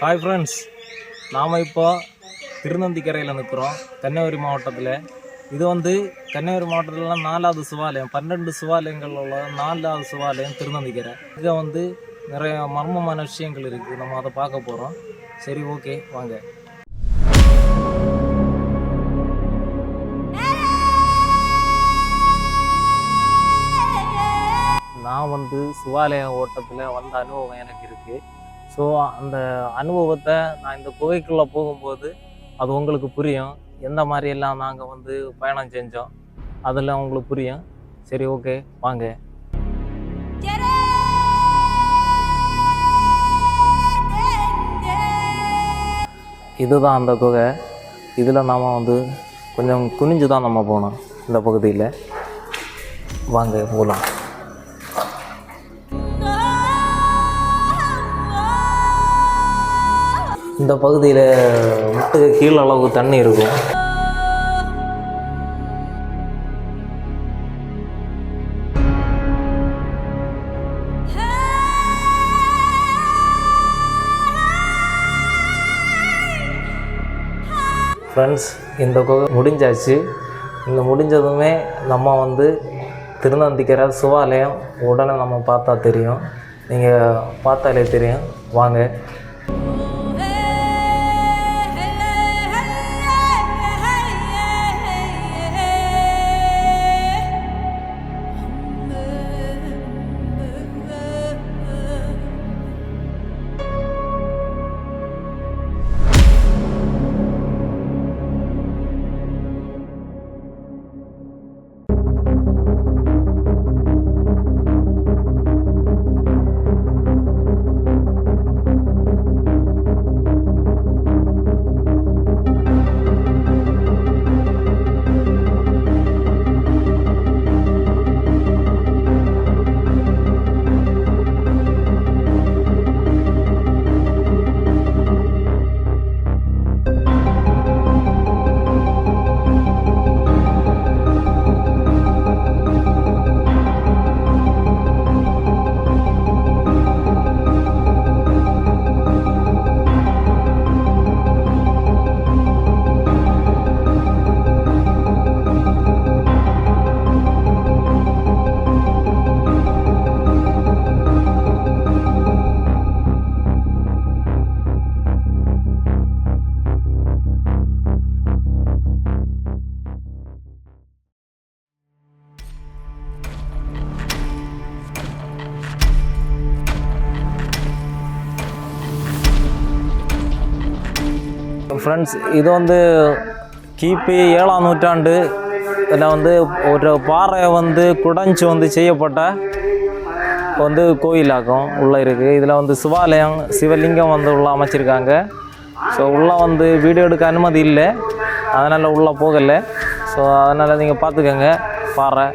Hi friends, நாம் இப்போ திருநந்திக்கரையில் நிற்கிறோம். கன்னியாகுமரி மாவட்டத்தில். இது கன்னியாகுமரி மாவட்டத்திலலாம் 4வது சிவாலயம், 12 சிவாலயங்கள் உள்ள 4வது சிவாலயம் திருநந்திக்கரை. இங்கே நிறைய மர்மமான விஷயங்கள் இருக்குது. நம்ம அதை பார்க்க போகிறோம். சரி, ஓகே, வாங்க. நான் சிவாலய ஓட்டத்தில் வந்த அனுபவம் எனக்கு இருக்குது. ஸோ அந்த அனுபவத்தை நான் இந்த குகைக்குள்ளே போகும்போது அது உங்களுக்கு புரியும். எந்த மாதிரியெல்லாம் நாங்கள் பயணம் செஞ்சோம் அதெல்லாம் உங்களுக்கு புரியும். சரி, ஓகே, வாங்க. இதுதான் அந்த குகை. இதில் நாம் கொஞ்சம் குனிஞ்சு தான் நம்ம போனோம். இந்த பகுதியில் வாங்க போகலாம். இந்த பகுதியில் முட்டுக்கு கீழ் அளவுக்கு தண்ணி இருக்கும். ஃப்ரெண்ட்ஸ், இந்த குகை முடிஞ்சாச்சு. இந்த முடிஞ்சதுமே நம்ம திருநந்திக்கரை சிவாலயம் உடனே நம்ம பார்த்தா தெரியும். நீங்கள் பார்த்தாலே தெரியும். வாங்க. ஃப்ரெண்ட்ஸ், இது கிபி 7ஆம் நூற்றாண்டு இதில் ஒரு பாறையை குடைஞ்சி செய்யப்பட்ட கோயிலாகும் உள்ளே இருக்குது. இதில் சிவாலயம், சிவலிங்கம் உள்ள அமைச்சிருக்காங்க. ஸோ உள்ளே வீடியோ எடுக்க அனுமதி இல்லை, அதனால் உள்ளே போகலை. ஸோ அதனால் நீங்கள் பார்த்துக்கோங்க பாறை.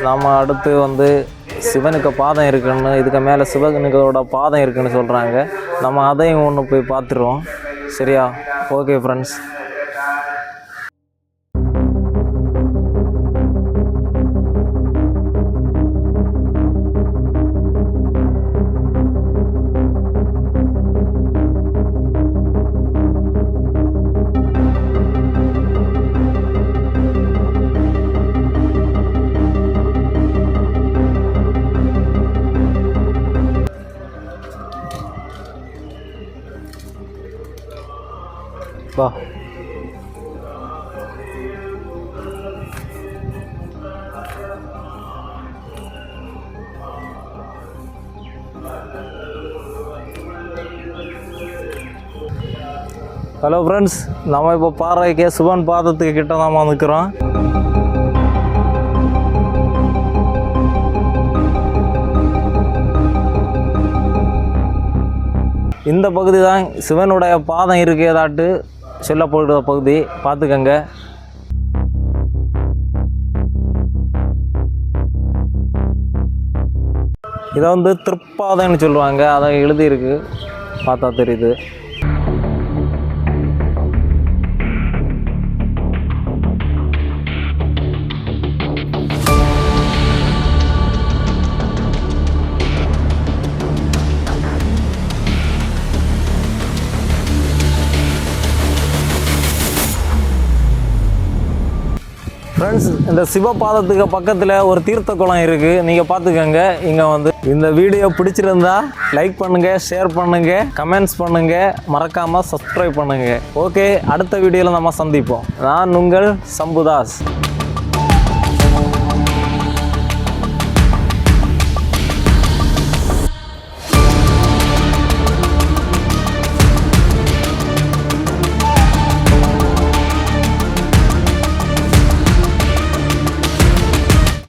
நம்ம அடுத்து சிவனுக்கு பாதம் இருக்குன்னு, இதுக்கு மேலே சிவனுக்கோட பாதம் இருக்குன்னு சொல்கிறாங்க. நம்ம அதையும் ஒன்று போய் பார்த்துருவோம். சரியா? Okay friends. வா. ஹலோ ஃப்ரெண்ட்ஸ், நம்ம இப்போ பாறைக்கு சிவன் பாதத்துக்கு கிட்ட நாம நிற்கிறோம். இந்த பகுதி தான் சிவனுடைய பாதம் இருக்கிறதாட்டு சொல்லப்படுற பகுதி, பார்த்துக்கங்க. இதை வந்து திருப்பாதைன்னு சொல்லுவாங்க, அதை எழுதியிருக்கு, பார்த்தா தெரியுது. ஃப்ரெண்ட்ஸ், இந்த சிவபாதத்துக்கு பக்கத்தில் ஒரு தீர்த்த குளம் இருக்குது, நீங்கள் பார்த்துக்கோங்க. இங்கே வந்து இந்த வீடியோ பிடிச்சிருந்தா லைக் பண்ணுங்கள், ஷேர் பண்ணுங்கள், கமெண்ட்ஸ் பண்ணுங்கள், மறக்காமல் சப்ஸ்கிரைப் பண்ணுங்கள். ஓகே, அடுத்த வீடியோவில் நம்ம சந்திப்போம். நான் உங்கள் சம்புதாஸ்.